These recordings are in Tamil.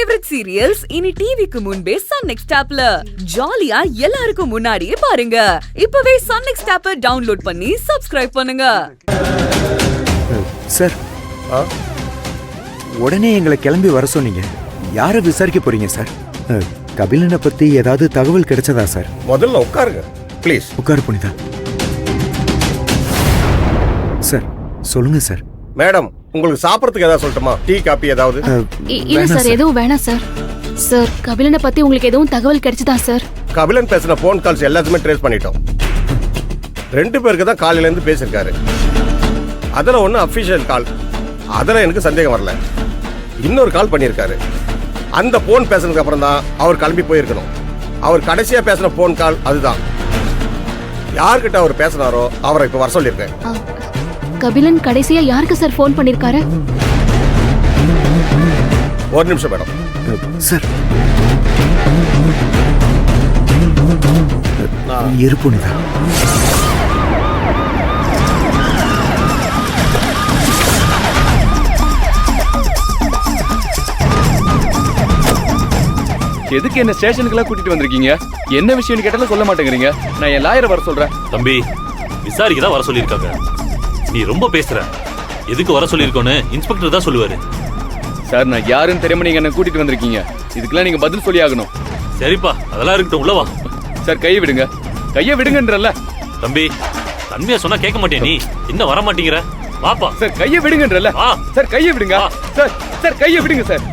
ஃபேவரட் சீரியல்ஸ் இனி டிவிக்கு முன்பே சன் நெக்ஸ்ட் ஆப்ல ஜாலியா எல்லாருக்கும் முன்னாடியே பாருங்க. இப்பவே சன் நெக்ஸ்ட் ஆப்பை டவுன்லோட் பண்ணி சப்ஸ்கிரைப் பண்ணுங்க. சார், உடனே எங்களை கிளம்பி வர சொன்னீங்க. யாரை விசாரிக்க போறீங்க சார்? கபிலனை பத்தி ஏதாவது தகவல் கிடைச்சதா சார்? முதல்ல உட்காருங்க ப்ளீஸ். உட்காரு புனிதா. சார் சொல்லுங்க சார். மேடம், உங்களுக்கு சாப்பிடறதுக்கு ஏதாவது சொல்லட்டுமா? டீ காபி ஏதாவது? இல்ல சார், எதுவும் வேணாம் சார். சார், கபிலனை பத்தி உங்களுக்கு எதுவும் தகவல் கிடைச்சதா சார்? கபிலன் பேசின போன் கால்ஸ் எல்லாத்தையுமே ட்ரேஸ் பண்ணிட்டோம். 2 பேருக்கு தான் காலையில இருந்து பேசியிருக்காரு. அதுல ஒண்ணு அபிஷியல் கால், அதுல எனக்கு சந்தேகம் வரல. இன்னொரு கால் பண்ணியிருக்காரு. அந்த போன் பேசினதுக்கு அப்புறம் தான் அவர் கிளம்பி போயிருக்கணும். அவர் கடைசியா பேசின போன் கால் அதுதான். யார்கிட்ட அவர் பேசினாரோ அவரை இப்ப வர சொல்லியிருக்கேன். கபிலன் கடைசியா யாருக்கு சார் போன் பண்ணிருக்காரு? ஒரு நிமிஷம் மேடம். சார் இரு புனிதா. எதுக்கு என்ன ஸ்டேஷனுக்குலாம் கூட்டிட்டு வந்திருக்கீங்க? என்ன விஷயம்னு கேட்டாலும் சொல்ல மாட்டேங்கிறீங்க. நான் என் லாயரை வர சொல்றேன். தம்பி, விசாரிக்க தான் வர சொல்லியிருக்காங்க. நீ ரொம்ப பேசுற. எதுக்கு வர சொல்லியிருக்கோன்னு இன்ஸ்பெக்டர் தான் சொல்லுவாரு. சார், நான் யாருன்னு தெரியாம நீங்க என்ன கூட்டிட்டு வந்திருக்கீங்க. இதுக்கெல்லாம் நீங்க பதில் சொல்லி ஆகணும். சரிப்பா, அதெல்லாம் இருக்கட்டும், உள்ளவா. சார், கையை விடுங்க. கையை விடுங்கன்றல்ல. தம்பி, தன்மையா சொன்னா கேட்க மாட்டேன். நீ என்ன வர மாட்டேங்கிற? வாப்பா. சார், கையை விடுங்கன்றல்ல. சார், கையை விடுங்க. சார், சார், கையை விடுங்க சார்.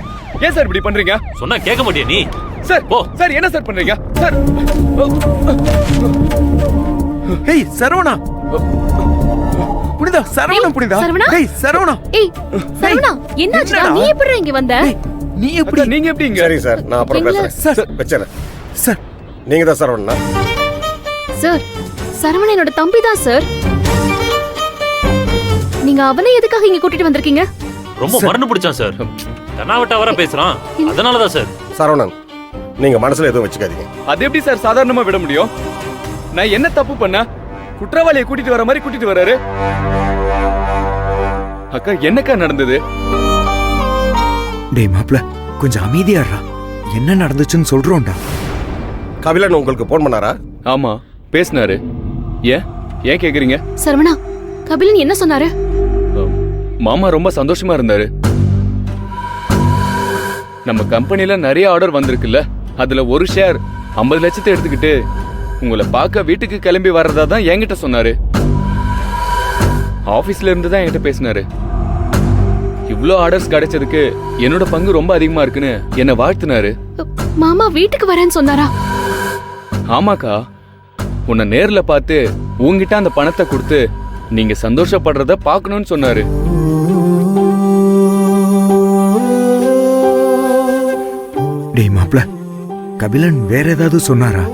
ஏன் சார் இப்படி பண்றீங்க? சொன்னா கேட்க மாட்டேன் நீ. சார், போ. சார், என்ன சார் பண்றீங்க? Sir. Hey Saravana. Punitha, Saravana. Punitha. Hey Saravana. ஏய் சரவணா, என்னாச்சு? நீ எப்படி இங்க வந்த? நீ எப்படி? நீங்க எப்படி இங்க? சரி சார், நான் அப்புறம் பேசுறேன். சார் வெச்சறேன். சார், நீங்க தான் சரவணா? சார், சரவணன் என்னோட தம்பி தான் சார். நீங்க அவனை எதுக்காக இங்க கூட்டிட்டு வந்திருக்கீங்க? ரொம்ப மரண பிடிச்சான் சார். கண்ணாவட்டா வர பேசுறான். அதனாலதான் சார். சரவணன், நீங்க மனசுல எதுவும் வச்சுக்காதீங்க. அது எப்படி சார் சாதாரணமா விட முடியும்? நான் என்ன தப்பு பண்ண? குற்றவாளியை கூட்டிட்டு வர மாதிரி கூட்டிட்டு வராரு. அக்கா, என்னக்கா நடந்தது? டேய் மாப்ள, கொஞ்சம் அமைதியாடுறா. என்ன நடந்துச்சுன்னு சொல்றோம்டா. கபிலன் உங்களுக்கு போன் பண்ணாரா? ஆமா, பேசினாரு. ஏன் ஏன் கேக்குறீங்க? சரவணா, கபிலன் என்ன சொன்னாரு? மாமா ரொம்ப சந்தோஷமா இருந்தாரு. நம்ம கம்பெனில நிறைய ஆர்டர் வந்திருக்குல்ல, அதுல ஒரு ஷேர் 50 லட்சத்தை எடுத்துக்கிட்டு உங்களை பார்க்க வீட்டுக்கு கிளம்பி வர்றதா தான் என்கிட்ட சொன்னாரு. ஆபீஸ்ல இருந்து தான் என்கிட்ட பேசினாரு. இவ்ளோ ஆர்டர்ஸ் கிடைச்சதுக்கு என்னோட பங்கு ரொம்ப அதிகமா இருக்குன்னு என்ன வாழ்த்தினாரு. மாமா வீட்டுக்கு வரேன்னு சொன்னாரா? ஆமாக்கா, உன்னை நேர்ல பார்த்து உங்ககிட்ட அந்த பணத்தை கொடுத்து நீங்க சந்தோஷப்படுறத பார்க்கணும்னு சொன்னாரு. டேய் மாப்ள, கபிலன் வேற ஏதாவது சொன்னாரா?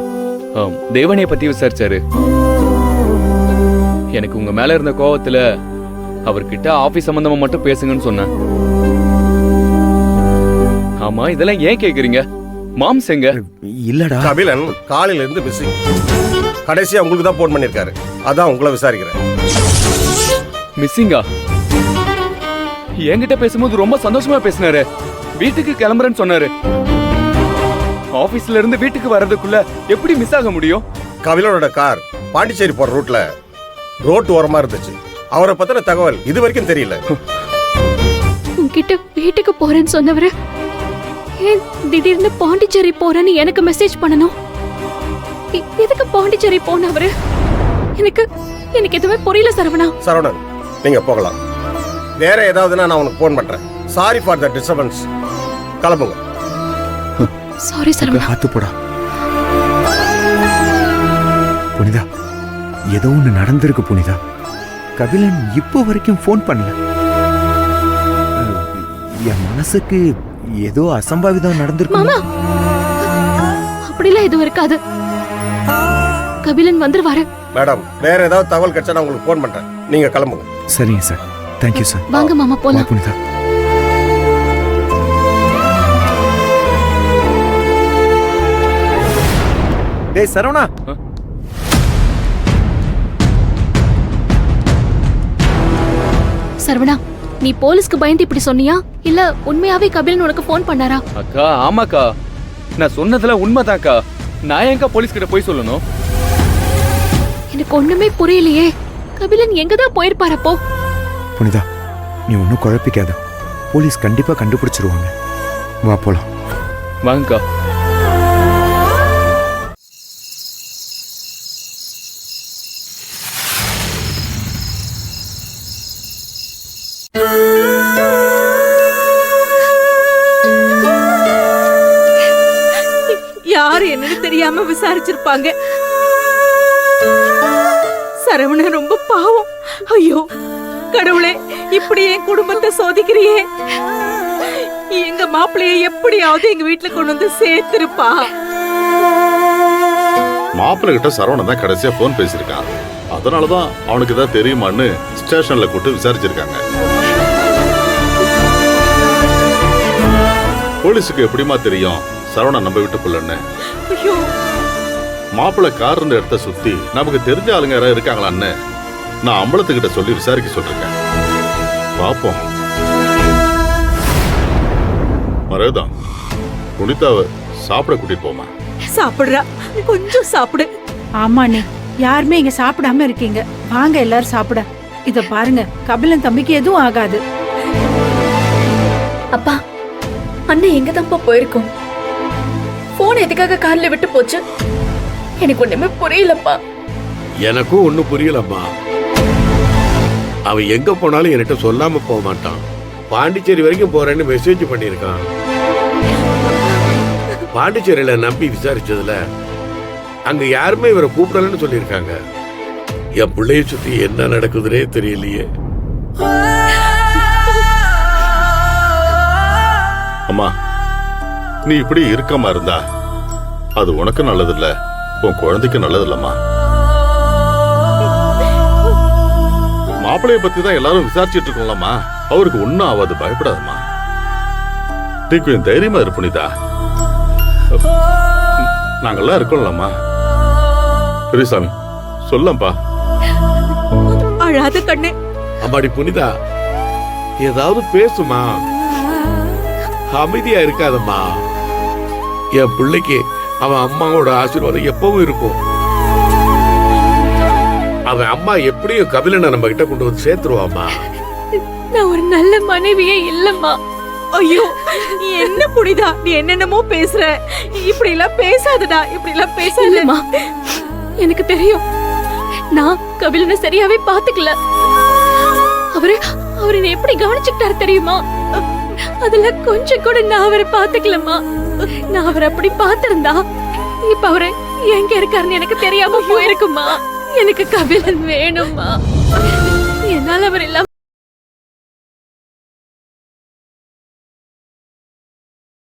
தேவனைய பத்தி விசாரிச்சாரு. எனக்கு உங்க மேல இருந்த கோவத்துல அவர்கிட்ட ஆபீஸ் சம்பந்தமா மட்டும் பேசுங்கன்னு சொன்னேன். ஆமா, இதெல்லாம் ஏன் கேக்குறீங்க? மாம்ஸ் எங்க? இல்லடா, கபிலன் காலையில இருந்து பிஸி. கடைசியா உங்களுக்கு தான் போன் பண்ணிருக்காரு. அதான் உங்களை விசாரிக்கிறேன். மிஸ்ஸிங்கா? என்கிட்ட பேசும்போது ரொம்ப சந்தோஷமா பேசினாரு. வீட்டுக்கு கிளம்புறேன்னு சொன்னாரு. ஆபீஸ்ல இருந்து வீட்டுக்கு வர்றதுக்குள்ள எப்படி மிஸ் ஆக முடியும்? கபிலனோட கார் பாண்டிச்சேரி போற ரூட்ல ரோட்டு ஓரமா இருந்துச்சு. அவரை பத்தின தகவல் இது வரைக்கும் தெரியல. உன்கிட்ட வீட்டுக்கு போறேன்னு சொன்னவரு ஏன் திடீர்னு பாண்டிச்சேரி போறேன்னு எனக்கு மெசேஜ் பண்ணணும்? எதுக்கு பாண்டிச்சேரி போனவரு? எனக்கு எதுவுமே புரியல சரவணா. சரவணன், நீங்க போகலாம். வேற ஏதாவதுன்னா நான் உனக்கு போன் பண்றேன். Sorry for the disturbance. கிளம்புங்க. சாரி சரவணா. பார்த்து போடா. புனிதா, ஏதோ ஒண்ணு நடந்திருக்கு புனிதா. கபிலன் இப்போ வரைக்கும் போன் பண்ணல. என் மனசுக்கு ஏதோ அசம்பாவிதம் நடந்திருக்கு. மாமா, அப்படிலாம் எதுவும் இருக்காது. கபிலன் வந்துருவாரு. மேடம், வேற ஏதாவது தகவல் கிடைச்சா நான் உங்களுக்கு போன் பண்றேன். நீங்க கிளம்புங்க. சரிங்க சார். Thank you sir. வாங்க மாமா, போலாம். புனிதா. டேய் சரவணா. சரவணா, நீ போலீஸ்க்கு பயந்து இப்படி சொன்னியா இல்ல உண்மையாவே கபிலன் உனக்கு ஃபோன் பண்ணாரா? அக்கா ஆமாக்கா, நான் சொன்னதுல உண்மைதான்க்கா. நான் ஏன்க்கா போலீஸ் கிட்ட போய் சொல்லணும்? எனக்கு ஒண்ணுமே புரியலையே. கபிலன் எங்கதான் போயிருப்பார் அப்போ? புனிதா, நீ ஒன்றும் குழப்பிக்காத. போலீஸ் கண்டிப்பா கண்டுபிடிச்சிருவாங்க. வா போலாம். வாங்கக்கா. யாரு என்னன்னு தெரியாம விசாரிச்சிருப்பாங்க. சரவணன் ரொம்ப பாவம். ஐயோ கடவுளே, இப்படி என் குடும்பத்தை சோதிக்கிறியே. எங்க மாப்பிள்ளைய எப்படியாவது எங்க வீட்டுல கொண்டு வந்து சேர்த்திருப்பா. மாப்பிள்ளை கிட்ட சரவணன் தான் கடைசியா போன் பேசியிருக்கான். அதனாலதான் அவனுக்கு தான் தெரியுமான்னு ஸ்டேஷன்ல கூட்டு விசாரிச்சிருக்காங்க. போலீஸுக்கு எப்படிமா தெரியும் சரவணன் நம்ம வீட்டு புள்ளன்னு? ஐயோ, மாப்பிள்ளை கார் இருந்த இடத்த சுத்தி நமக்கு தெரிஞ்ச ஆளுங்க யாராவது இருக்காங்களான்னு நான் அம்பலத்துக்கிட்ட சொல்லி விசாரிக்க சொல்லிருக்கேன். பாப்போம். மரேதான் புனிதாவை சாப்பிட கூட்டிட்டு போமா. சாப்பிடுறா, கொஞ்சம் சாப்பிடு. ஆமாண்ணே, யாருமே இங்க சாப்பிடாம இருக்கீங்க. வாங்க எல்லாரும் சாப்பிட. இத பாருங்க, கபிலன் தம்பிக்கு எதுவும் ஆகாது. அப்பா, அண்ணன் எங்க தான்ப்பா போயிருக்கோம்? போன் எதுக்காக கார்ல விட்டு போச்சு? எனக்கு ஒண்ணுமே புரியலப்பா. எனக்கும் ஒன்னும் புரியலம்மா. அவன் எங்க போனாலும் என்கிட்ட சொல்லாம போக மாட்டான். பாண்டிச்சேரி வரைக்கும் போறேன்னு மெசேஜ் பண்ணிருக்கான். பாண்டிச்சேரியில நம்பி விசாரிச்சதுல அங்க யாருமே இவரை கூப்பிடலன்னு சொல்லியிருக்காங்க. என் பிள்ளைய சுத்தி என்ன நடக்குதுன்னே தெரியலையே. அம்மா, நீ இப்படி இருக்கமா இருந்தா அது உனக்கு நல்லதில்ல, உன் குழந்தைக்கு நல்லதில்லம்மா. மாப்பிள்ளைய பத்தி தான் எல்லாரும் விசாரிச்சுட்டு இருக்கோம்லம்மா. அவருக்கு ஒன்னும் ஆகாது, பயப்படாதம்மா. நீ கொஞ்சம் தைரியமா இரு புனிதா. நாங்கெல்லாம் இருக்கோம்லம்மா. பெரியசாமி சொல்லப்பா. அழாத கண்ணு. அம்மாடி புனிதா, ஏதாவது பேசுமா. அமைதியா இருக்காதம்மா. என் பிள்ளைக்கு அவன் அம்மாவோட ஆசீர்வாதம் எப்பவும் இருக்கும். அவன் அம்மா எப்படியும் கபிலனை நம்ம கிட்ட கொண்டு வந்து சேர்த்துருவாமா. நான் ஒரு நல்ல மனைவியே இல்லம்மா. ஐயோ, நீ என்ன புனிதா, நீ என்னென்னமோ பேசுற. இப்படி எல்லாம் பேசாதடா, இப்படி எல்லாம் பேசாதம்மா. எனக்கு தெரியும், நான் கபிலனை சரியாவே பாத்துக்கல. அவரு என்ன எப்படி கவனிச்சுக்கிட்டாரு தெரியுமா? அதுல கொஞ்சம் கூட நான் அவரை பாத்துக்கலம்மா. நான் அவரை அப்படி பாத்திருந்தா இப்ப அவரு எங்க இருக்காருன்னு எனக்கு தெரியாம போயிருக்குமா. எனக்கு கபிலன் வேணும்மா. என்னால அவர் இல்லாம